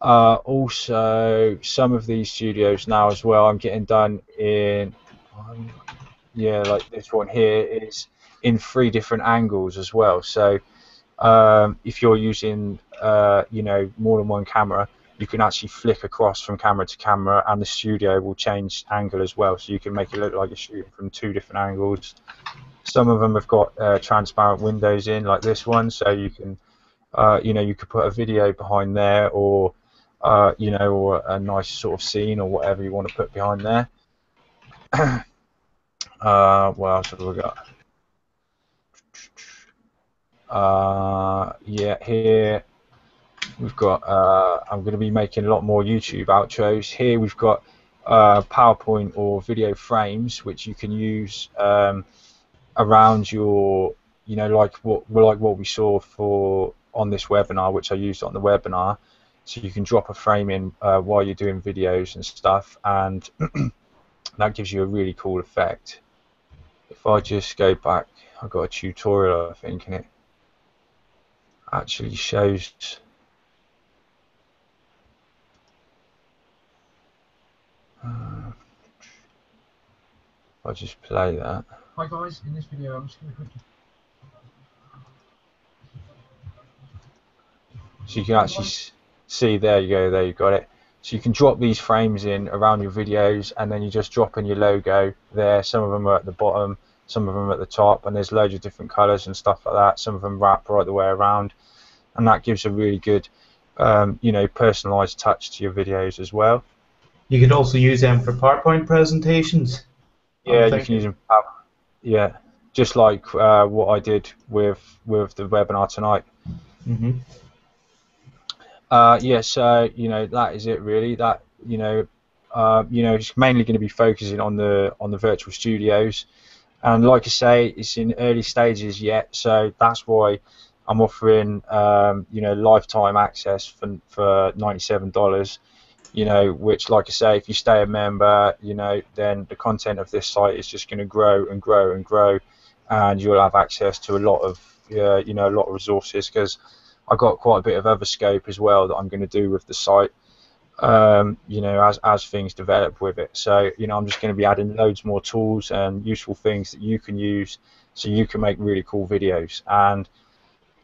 also some of these studios now as well, I'm getting done in like this one here is in 3 different angles as well. So if you're using more than one camera, you can actually flick across from camera to camera, and the studio will change angle as well, so you can make it look like you're shooting from 2 different angles. Some of them have got transparent windows in, like this one, so you can you could put a video behind there, or or a nice sort of scene, or whatever you want to put behind there. What else have we got? Yeah, here we've got I'm going to be making a lot more YouTube outros. Here we've got PowerPoint or video frames, which you can use around your like what we saw on this webinar, which I used on the webinar. So you can drop a frame in while you're doing videos and stuff, and that gives you a really cool effect. If I just go back, I've got a tutorial, I think, and it actually shows. If I just play that. Hi guys, in this video I'm just going to quickly... So you can actually see, there you go, there you got it. So you can drop these frames in around your videos, and then you just drop in your logo there. Some of them are at the bottom, some of them are at the top, and there's loads of different colors and stuff like that. Some of them wrap right the way around, and that gives a really good personalized touch to your videos as well. You could also use them for PowerPoint presentations. Yeah, you can use them. Yeah, just like what I did with the webinar tonight. Mm-hmm. Yeah, so that is it really. That it's mainly going to be focusing on the virtual studios, and like I say, it's in early stages yet. So that's why I'm offering lifetime access for $97. Which, like I say, if you stay a member, then the content of this site is just going to grow and grow and grow, and you'll have access to a lot of a lot of resources, because I've got quite a bit of other scope as well that I'm going to do with the site, as things develop with it. So I'm just going to be adding loads more tools and useful things that you can use, so you can make really cool videos. And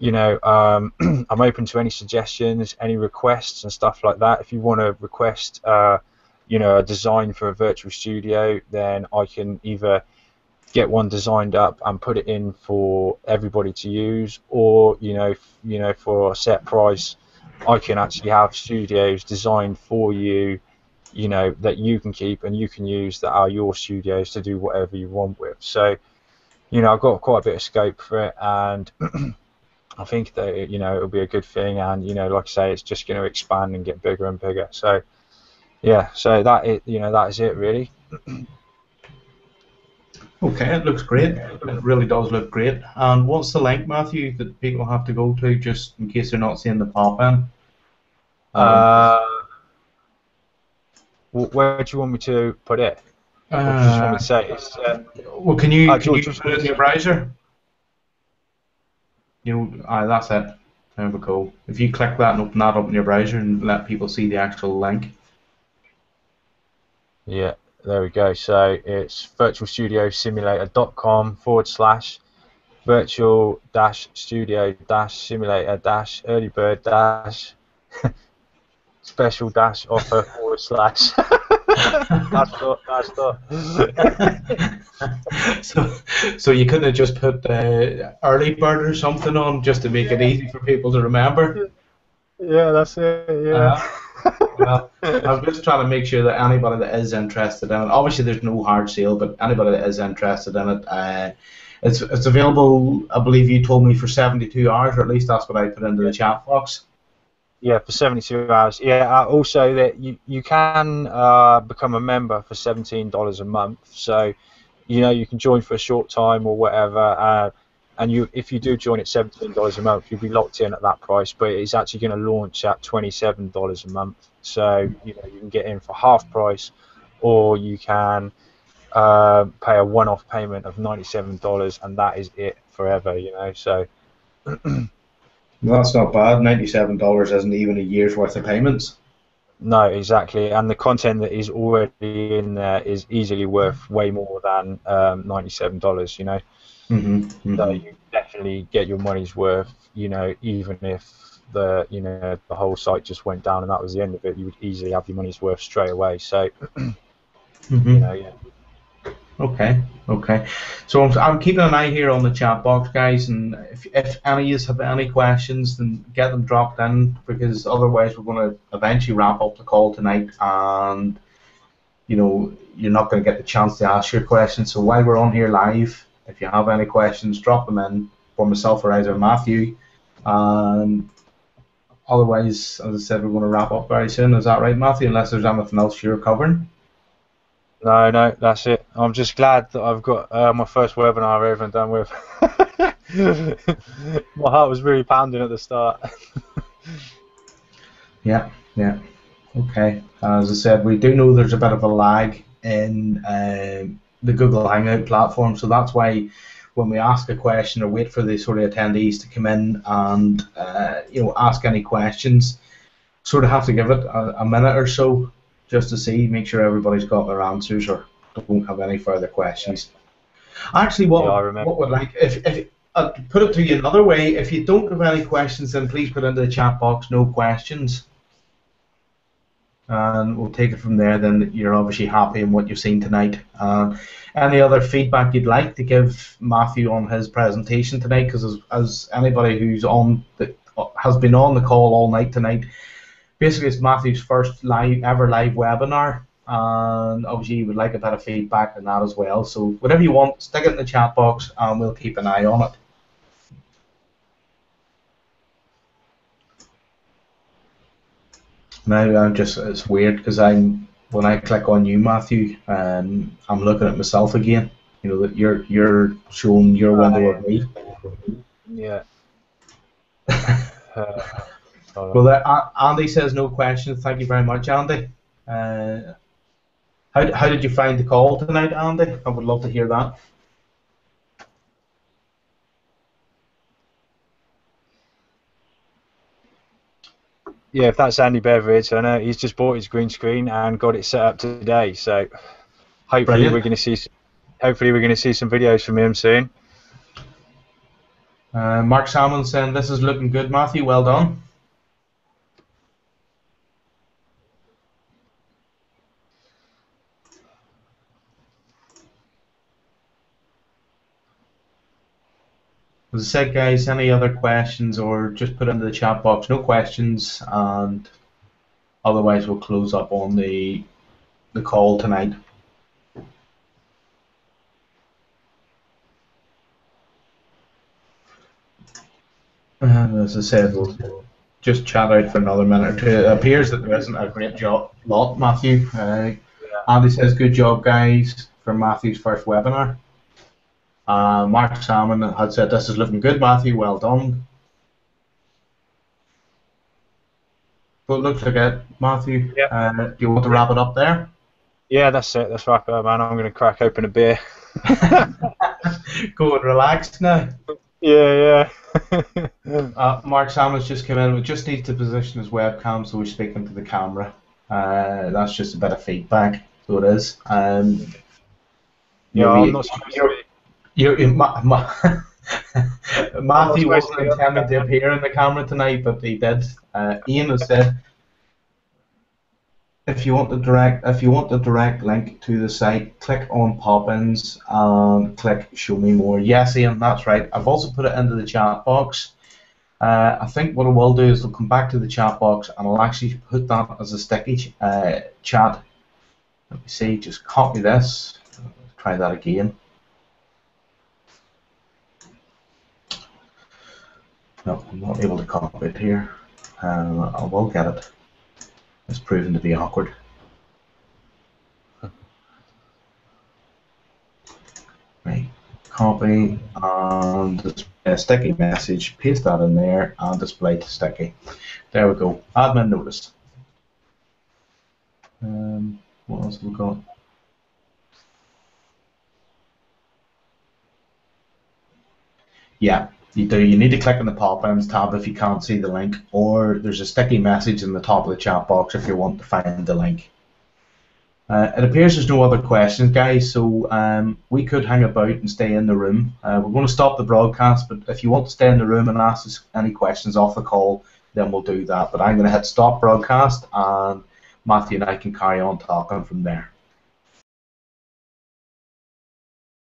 I'm open to any suggestions, any requests and stuff like that. If you want to request a design for a virtual studio, then I can either get one designed up and put it in for everybody to use, or for a set price, I can actually have studios designed for you, that you can keep and you can use, that are your studios to do whatever you want with. So I've got quite a bit of scope for it, and I think that it'll be a good thing, and like I say, it's just going to expand and get bigger and bigger. So yeah, so that is it really. Okay, it looks great. It really does look great. And what's the link, Matthew, that people have to go to, just in case they're not seeing the pop-in? Where do you want me to put it? What do you just want me to say? It's, well, can you put it in your browser? That's it. There we go. If you click that and open that up in your browser and let people see the actual link. Yeah, there we go. So it's virtualstudiosimulator.com/virtual dash studio dash simulator dash early bird dash special dash offer /. That's so, so you couldn't have just put early bird or something on just to make it easy for people to remember. Yeah, that's it. Yeah. Well, I'm just trying to make sure that anybody that is interested in it, obviously there's no hard sale, but anybody that is interested in it, it's available. I believe you told me for 72 hours, or at least that's what I put into the chat box. Yeah, for 72 hours. Yeah, also that you can become a member for $17 a month. So, you can join for a short time or whatever. And if you do join at $17 a month, you'll be locked in at that price. But it's actually going to launch at $27 a month. So, you can get in for half price, or you can pay a one-off payment of $97, and that is it forever. So. Well, that's not bad. $97 isn't even a year's worth of payments. No, exactly, and the content that is already in there is easily worth way more than $97. So you definitely get your money's worth. Even if the whole site just went down and that was the end of it, you would easily have your money's worth straight away. So, yeah. Okay. So I'm keeping an eye here on the chat box, guys, and if any of you have any questions, then get them dropped in, because otherwise we're going to eventually wrap up the call tonight, and you're not going to get the chance to ask your questions. So while we're on here live, if you have any questions, drop them in for myself or either Matthew. And otherwise, as I said, we're going to wrap up very soon. Is that right, Matthew? Unless there's anything else you're covering. No, that's it. I'm just glad that I've got my first webinar I've ever done with. My heart was really pounding at the start. Yeah. Okay. As I said, we do know there's a bit of a lag in the Google Hangout platform, so that's why when we ask a question or wait for the sort of attendees to come in and ask any questions, sort of have to give it a minute or so just to make sure everybody's got their answers or don't have any further questions. Actually, what would like if put it to you another way, if you don't have any questions, then please put into the chat box no questions, and we'll take it from there. Then you're obviously happy in what you've seen tonight. Any other feedback you'd like to give Matthew on his presentation tonight? Because as anybody who's has been on the call all night tonight, basically it's Matthew's first ever live webinar, and obviously you would like a bit of feedback on that as well. So whatever you want, stick it in the chat box and we'll keep an eye on it. Now it's weird because when I click on you, Matthew, I'm looking at myself again. That you're showing your window of me. Yeah. Well, Andy says no questions. Thank you very much, Andy. How did you find the call tonight, Andy? I would love to hear that. Yeah, if that's Andy Beveridge, I know he's just bought his green screen and got it set up today. So hopefully we're going to see some videos from him soon. Mark Salmon saying this is looking good, Matthew. Well done. As I said, guys, any other questions or just put into the chat box. No questions, and otherwise we'll close up on the call tonight. As I said, we'll just chat out for another minute or two. It appears that there isn't a great lot, Matthew. Andy says, good job, guys, for Matthew's first webinar. Mark Salmon had said, this is looking good, Matthew, well done. But it looks like it, Matthew. Yeah. Do you want to wrap it up there? Yeah, that's it. Let's wrap it up, man. I'm going to crack open a beer. Go and relax now. Yeah. Mark Salmon's just come in. We just need to position his webcam so we're speaking to the camera. That's just a bit of feedback. So it is. Yeah, I'm not supposed to be. Matthew wasn't intending to appear in the camera tonight, but he did. Ian has said, if you want the direct link to the site, click on pop-ins and click show me more. Yes, Ian, that's right. I've also put it into the chat box. I think what I will do is I'll come back to the chat box and I'll actually put that as a sticky chat. Let me see, just copy this. Try that again. No, I'm not able to copy it here. I will get it. It's proven to be awkward. Right, copy and display a sticky message, paste that in there and display to sticky. There we go, admin notice. What else have we got? Yeah, you do. You need to click on the pop-ins tab if you can't see the link, or there's a sticky message in the top of the chat box if you want to find the link. It appears there's no other questions, guys, so we could hang about and stay in the room. We're going to stop the broadcast, but if you want to stay in the room and ask us any questions off the call, then we'll do that. But I'm going to hit stop broadcast, and Matthew and I can carry on talking from there.